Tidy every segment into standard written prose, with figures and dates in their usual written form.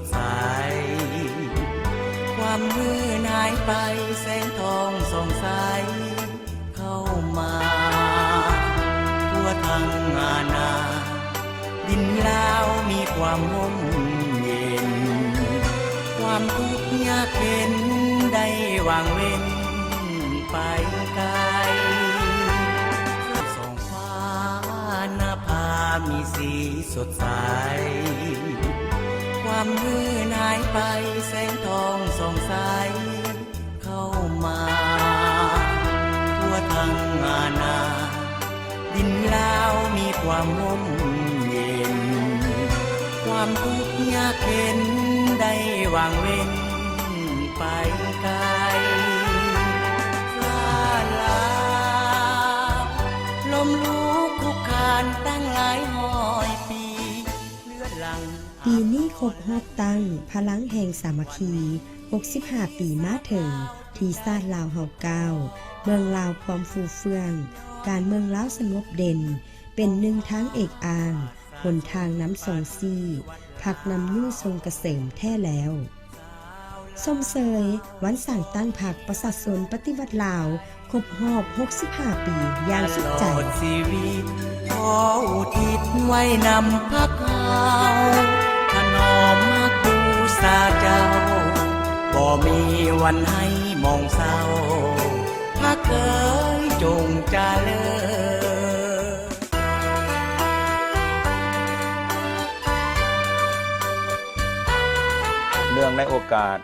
ดใสความมืดหายไปแสงทองส่องใสเข้ามาทั่วทั้งอาณาดินลาวมีความร่มเย็นความทุกข์ยากเข็นได้วางเว้นไปไกลส่องฟ้าหน้าผามีสีสดใสความมืดหายไปแสงทองส่องใสเข้ามาทั่วทั้งอาณาดินลาวมีความร่มเย็นความทุกข์ยากเข็นได้วางเว้นไปไกลลาลมลุกคุกคานตั้งหลายห้อยปีเลือดหลั่งปีนี้ครบรอบตั้งพลังแห่งสามัคคี65ปีมาถึงที่ชาติลาวเฮาเก้าเมืองลาวความฟูเฟื่องการเมืองลาวสงบเด่นเป็นหนึ่งทางเอกอ่างหนทางน้ำทรงซี่ผักนำยู่ทรงเกษมแท้แล้วส้มเสยวันสั่งตั้งผักประชาชนปฏิวัติลาวครบรอบ65ปีอย่างสุดใจชีวิตขออุทิศไว้นำพักเขาถนอมมาบูชาเจ้าบ่มีวันให้มองเศร้าถ้าเคยจงเจริญเนื่องในโอกาส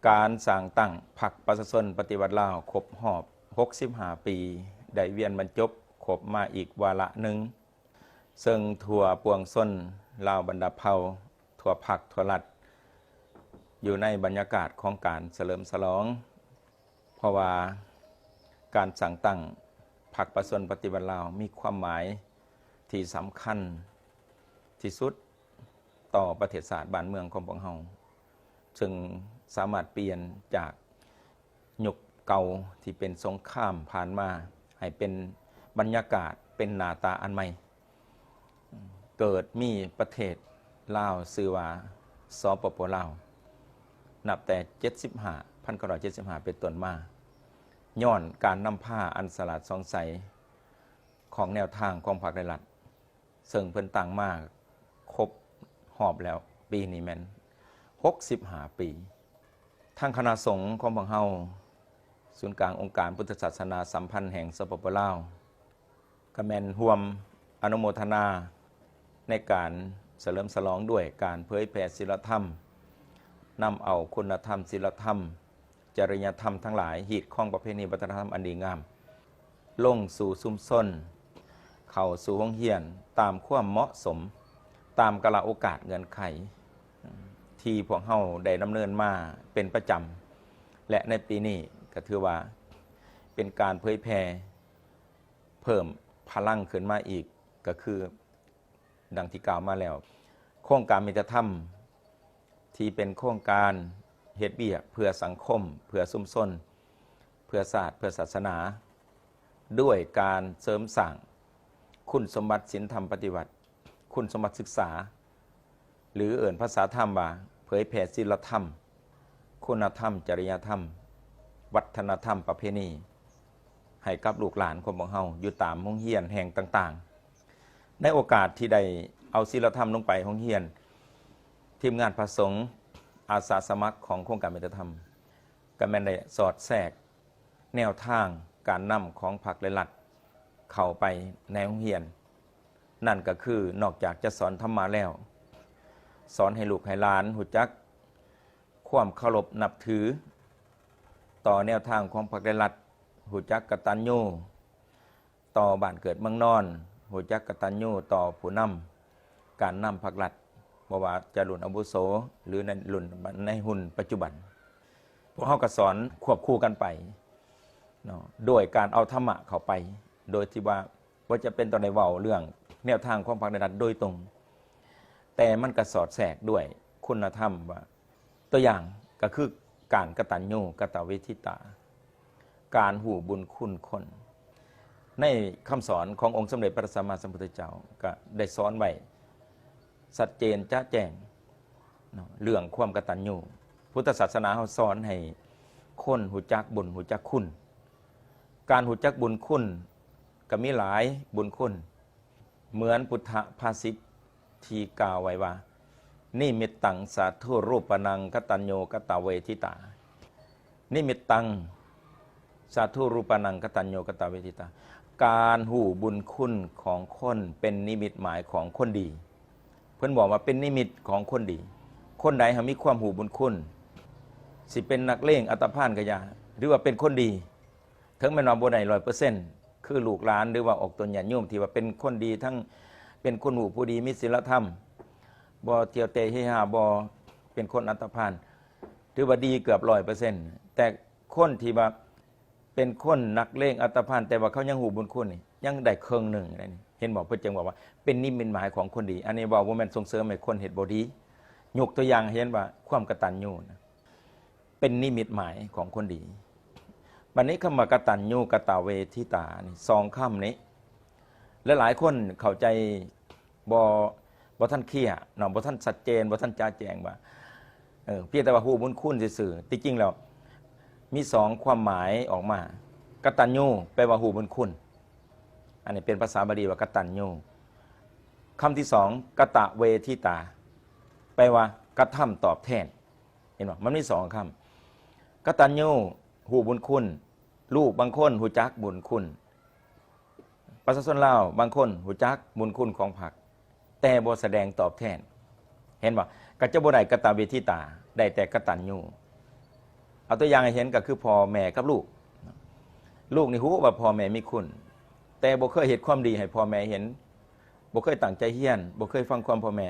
การสร้างตั้งพรรคประชาชนปฏิวัติลาวครบรอบ65ปีได้เวียนบรรจบครบมาอีกวาระหนึ่งซึ่งทั่วปวงชนลาวบรรดาเผ่าทั่วภาคทั่วรัฐอยู่ในบรรยากาศของการเฉลิมฉลองเพราะว่าการสร้างตั้งพรรคประชาชนปฏิวัติลาวมีความหมายที่สำคัญที่สุดต่อประเทศชาติบ้านเมืองของพวกเราซึ่งสามารถเปลี่ยนจากยุคเก่าที่เป็นสงครามผ่านมาให้เป็นบรรยากาศเป็นหน้าตาอันใหม่เกิดมีประเทศลาวชื่อว่าสปป.ลาวนับแต่1975เป็นต้นมาย้อนการนำผ้าอันสลัดสองใสของแนวทางของพรรครัฐซึ่งเพิ่นตั้งมาครบรอบแล้วปีนี้แม่น65ปีทางคณะสงฆ์ของพวกเฮาศูนย์กลางองค์การพุทธศาสนาสัมพันธ์แห่งสปป.ลาวก็แม่นร่วมอนุโมทนาในการเฉลิมฉลองด้วยการเผยแผ่ศีลธรรมนำเอาคุณธรรมศีลธรรมจริยธรรมทั้งหลายหีดข้องประเพณีวัฒนธรรมอันดีงามลงสู่ชุมชนเข้าสู่โรงเรียนตามความเหมาะสมตามกาลโอกาสเงื่อนไขที่พวกเฮาได้ดำเนินมาเป็นประจำและในปีนี้ก็ถือว่าเป็นการเผยแผ่เพิ่มพลังขึ้นมาอีกก็คือดังที่กล่าวมาแล้วโครงการมิตรธรรมที่เป็นโครงการเฮ็ดเบี้ยเพื่อสังคมเพื่อชุมชนเพื่อศาสตร์เพื่อศาสนาด้วยการเสริมสร้างคุณสมบัติศีลธรรมปฏิบัติคุณสมบัติศึกษาหรือเอิ่นภาษาธรรมว่าเผยแผ่ศีลธรรมคุณธรรมจริยธรรมวัฒนธรรมประเพณีให้กับลูกหลานของพวกเฮาอยู่ตามโรงเรียนแห่งต่างๆในโอกาสที่ได้เอาศีลธรรมลงไปโรงเรียนทีมงานพระสงฆ์อาสาสมัครของโครงการมิตรธรรมก็แม่นได้สอดแทรกแนวทางการนำของพรรครัฐเข้าไปในโรงเรียนนั่นก็คือนอกจากจะสอนธรรมะแล้วสอนให้ลูกให้หลานรู้จักความเคารพนับถือต่อแนวทางของพรรครัฐรู้จักกตัญญูต่อบ้านเกิดเมืองนอนรู้จักกตัญญูต่อผู้นำการนำพรรครัฐบ่ว่าจะรุ่นอาวุโสหรือในรุ่นในหุ่นปัจจุบันพวกเฮาก็สอนควบคู่กันไปเนาะโดยการเอาธรรมะเข้าไปโดยที่ว่าจะเป็นตอนในเว้าเรื่องแนวทางของพรรครัฐโดยตรงแต่มันก็สอดแทรกด้วยคุณธรรมว่าตัวอย่างก็คือการกตัญญูกตเวทิตาการหูบุญคุณคนในคำสอนขององค์สมเด็จพระสัมมาสัมพุทธเจ้าก็ได้สอนไว้ชัดเจนจ้าแจ้ง เนาะเรื่องความกตัญญูพุทธศาสนาเขาสอนให้คนหูจักบุญหูจักคุณการหูจักบุญคุณก็มีหลายบุญคุณเหมือนพุทธภาษิตที่กล่าวไว้ว่านิมิตตังสาธุรูปนังกตัญญูกตเวทิตานิมิตตังสาธุรูปนังกตัญญูกตเวทิตาการหูบุญคุณของคนเป็นนิมิตหมายของคนดีเพื่อนบอกว่าเป็นนิมิตของคนดีคนใดมีความหูบุญคุณสิเป็นนักเลงอัตภานกะยาหรือว่าเป็นคนดีถึงแม้ว่าบ่ได้100%คือลูกหลานหรือว่าออกตนญาติโยมที่ว่าเป็นคนดีทั้งเป็นคนหูผู้ดีมีศีลธรรมบ่เที่ยวเตะเฮฮาบ่เป็นคนอัตภานถือว่าดีเกือบ100%แต่คนที่ว่าเป็นคนนักเลงอัตภานแต่ว่าเขายังหูบุญคุณนี่ยังได้ครึ่งหนึ่งนี่เห็นบอกเพิ่นจึงบอกว่าเป็นนิมิตหมายของคนดีอันนี้ว่าบ่แม่นส่งเสริมให้คนเฮ็ดบ่ดียกตัวอย่างให้เห็นว่าความกตัญญูนะเป็นนิมิตหมายของคนดีบัดนี้คำว่ากตัญญูกตเวทิตานี่สองคำนี้และหลายคนเข้าใจบ่ท่านเคลียร์เนาะบ่ท่านชัดเจนบ่ท่านจ้าแจงว่าเพียงแต่ว่าฮู้บุญคุณซื่อๆที่จริงแล้วมีสองความหมายออกมากตัญญูแปลว่าฮู้บุญคุณอันนี้เป็นภาษาบาลีว่ากตัญญูคำที่สองกตเวทิตาแปลว่ากระทำตอบแทนเห็นบ่มันมีสองคำกตัญญูฮู้บุญคุณลูกบางคนฮู้จักบุญคุณประชาชนลาวบางคนฮู้จักบุญคุณของพรรคแต่บ่แสดงตอบแทนเห็นบ่ก็จะบ่ได้กตเวทิตาได้แต่กตัญญูเอาตัวอย่างให้เห็นก็คือพ่อแม่กับลูกนี่ฮู้ว่าพ่อแม่มีคุณแต่บ่เคยเฮ็ดความดีให้พ่อแม่เห็นบ่เคยตั้งใจเรียนบ่เคยฟังความพ่อแม่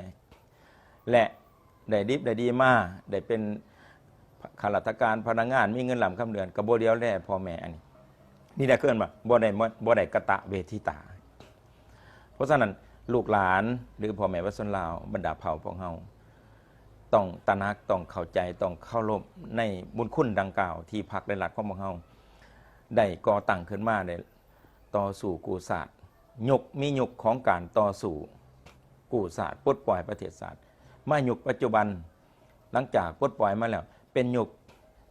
และได้ดิบได้ดีมาได้เป็นข้าราชการพนักงานมีเงินหลำคำเดือนก็บ่เดียวแลพ่อแม่อันนี้นี่ได้เกินว่าบ่ได้กตเวทิตาเพราะฉะนั้นลูกหลานหรือพ่อแม่วัดสนลาวบรรดาเผ่าของเฮาต้องตระหนักต้องเข้าใจต้องเคารพในบุญคุณดังกล่าวที่พรรคและรัฐของพวกเฮาได้ก่อตั้งขึ้นมาได้ต่อสู้กู้ศาสตร์มียุคของการต่อสู้กู้ศาสตร์ปลดปล่อยประเทศศาสตร์มายุคปัจจุบันหลังจากปลดปล่อยมาแล้วเป็นยุค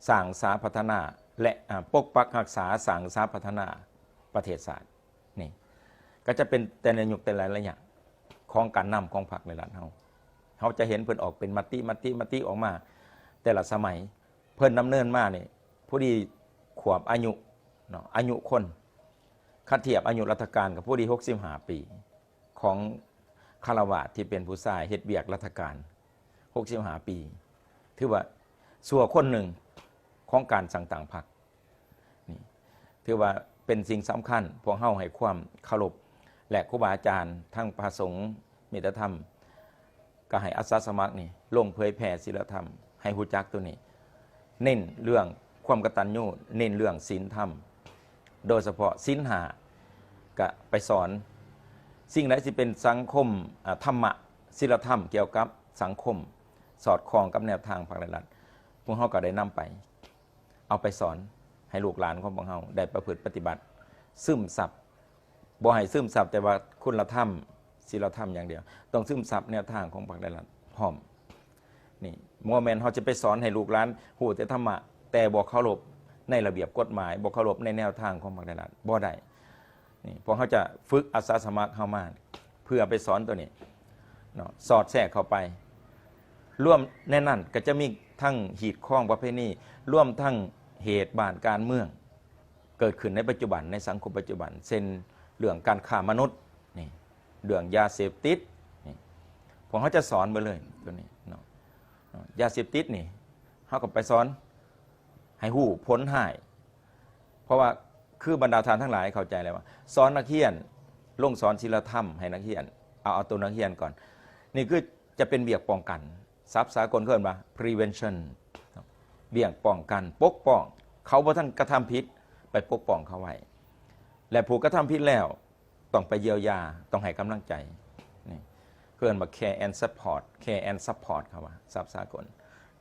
สร้างสาพัฒนาและปกปักรักษาสร้างสาพัฒนาประเทศศาสตร์นี่ก็จะเป็นแต่ในยุคแต่ละระยะของการนำของพรรคและรัฐเฮาจะเห็นเพิ่นออกเป็นมติออกมาแต่ละสมัยเพิ่นดำเนินมานี่ผู้ดีขวบอายุเนาะอายุคนคัดเทียบอายุรัฐการกับผู้ดี65ปีของคารวะที่เป็นผู้ชายเฮ็ดเวียกรัฐการ65ปีถือว่าส่วนคนหนึ่งของการสั่งต่างพรรคนี่ถือว่าเป็นสิ่งสำคัญพวกเฮาให้ความเคารพและครูบาอาจารย์ทั้งพระสงฆ์มีธรรมก็ให้อาสาสมัครนี่ลงเผยแผ่ศีลธรรมให้ฮู้จักตัวนี้เน้นเรื่องความกตัญญูเน้นเรื่องศีลธรรมโดยเฉพาะศีล5ก็ไปสอนสิ่งใดที่เป็นสังคมธรรมะศีลธรรมเกี่ยวกับสังคมสอดคล้องกับแนวทางพรรคและรัฐพวกเฮาก็ได้นำไปเอาไปสอนให้ลูกหลานของพวกเฮาได้ประพฤติปฏิบัติซึมซับบ่ให้ซึมซับแต่ว่าคุณธรรมศีลธรรมอย่างเดียวต้องซึมซับแนวทางของพรรคและรัฐพร้อมนี่บ่แม่นเฮาจะไปสอนให้ลูกหลานฮู้แต่ธรรมะแต่บ่เคารพในระเบียบกฎหมายบ่เคารพในแนวทางของพรรคและรัฐบ่ได้นี่พวกเขาจะฝึกอาสาสมัครเข้ามาเพื่อไปสอนตัวนี้เนาะสอดแทรกเข้าไปร่วมในนั้นก็จะมีทั้งหีดข้องประเพณีร่วมทั้งเหตุบ้านการเมืองเกิดขึ้นในปัจจุบันในสังคมปัจจุบันเช่นเรื่องการฆ่ามนุษย์นี่เรื่องยาเสพติดนี่พวกเขาจะสอนไปเลยตัวนี้เนาะยาเสพติดนี่เขาก็ไปสอนให้ฮู้ผลหายเพราะว่าคือบรรดาทานทั้งหลายเข้าใจเลยว่าสอนนักเรียนลงสอนศีลธรรมให้นักเรียนเอาตัวนักเรียนก่อนนี่คือจะเป็นเบียกป้องกันศัพท์สากลเกินมา prevention เบี่ยงป้องกันปกป้องเขาบ่ท่านกระทำผิดไปปกป้องเขาไว้และผู้กระทำผิดแล้วต้องไปเยียวยาต้องให้กำลังใจนี่เกินมา care and support เขาว่าศัพท์สากล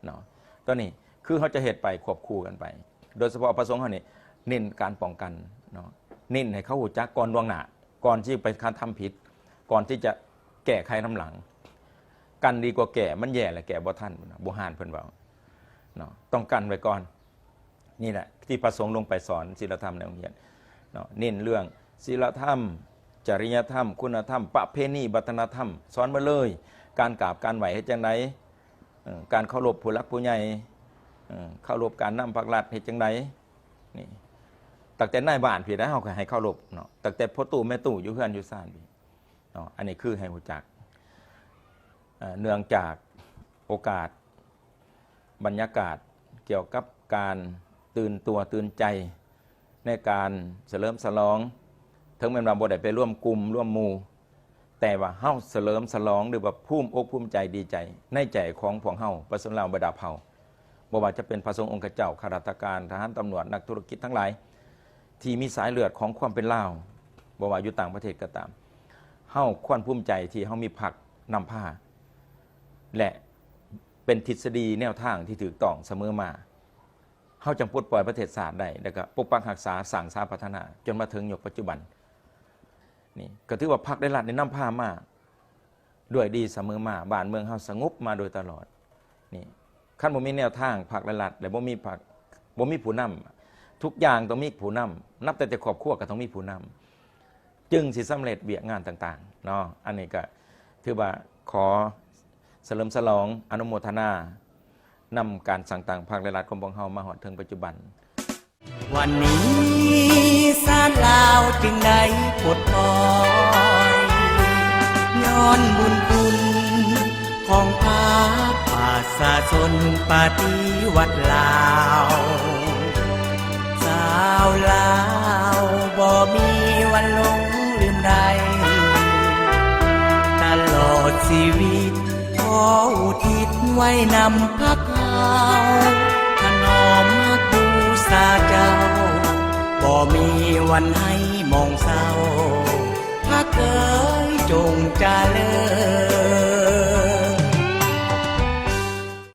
เนาะตัวนี้คือเขาจะเหตุไปควบคู่กันไปโดยเฉพาะประสงค์เขานี่เน้นการป้องกันเนาะเน้นให้เขาหูจักก่อนล่วงหน้าก่อนที่ไปการทำผิดก่อนที่จะแก้ไขน้ำหลัง กันดีกว่าแก่มันแย่แหละแก่บ่ทันบ่หานเพิ่นเว้าเนาะต้องกันไว้ก่อนนี่แหละที่พระสงฆ์ลงไปสอนศีลธรรมในโรงเรียนเนาะเน้นเรื่องศีลธรรมจริยธรรมคุณธรรมประเพณีวัฒนธรรมสอนมาเลยการกราบการไหวเฮ็ดจังไดการเคารพผู้หลักผู้ใหญ่เคารพการนำภาครัฐเฮ็ดจังไดนี่ตั้งแต่นายบ้านพี่ได้เฮาก็ให้เคารพเนาะตั้งแต่พ่อตู่แม่ตู่อยู่เฮือนอยู่ซ่านพี่เนาะอันนี้คือให้รู้จักเนื่องจากโอกาสบรรยากาศเกี่ยวกับการตื่นตัวตื่นใจในการเฉลิมฉลองถึงแม้ว่าบ่ได้ไปร่วมกลุ่มร่วมหมู่แต่ว่าเฮาเฉลิมฉลองหรือว่าภูมิอกภูมิใจดีใจในใจของพวกเฮาประชาชนลาวบรรดาเผ่าบ่ว่าจะเป็นพระสงฆ์องค์เจ้าข้าราชการทหารตำรวจนักธุรกิจทั้งหลายที่มีสายเลือดของความเป็นลาวบ่ว่าอยู่ต่างประเทศก็ตามเฮาควรภูมิใจที่เฮามีพรรคนำพาและเป็นทฤษฎีแนวทางที่ถูกต้องเสมอมาเฮาจังปลดปล่อยประเทศชาติได้แล้วก็ปกปักรักษาสร้างสรรค์พัฒนาจนมาถึงยุคปัจจุบันนี่ก็ถือว่าพรรคได้รัฐได้นำพามาด้วยดีเสมอมาบ้านเมืองเฮาสงบมาโดยตลอดนี่คันบ่มีแนวทางพรรคได้รัฐและบ่มีพรรคบ่มีผู้นำทุกอย่างต้องมีผู้นำนับแต่ครอบครัวก็ต้องมีผู้นำจึงสิสำเร็จเวียกงานต่างๆเนาะอันนี้ก็ถือว่าขอเฉลิมฉลองอนุโมทนานำการสั่งต่างภาคและรัฐของพวกเฮามาฮอดถึงปัจจุบันวันนี้ศาลลาวจึงได้ปลดปล่อยย้อนบุญคุณของภาคประชาชนปฏิวัติลาวสาวลาวบ่มีวันหลงลืมใดตลอดชีวิตขออุทิศไว้นำพรรคเฮาถนอมบูชาเจ้าบ่มีวันให้มองเศร้าพรรคเอ๋ยจงเจริญ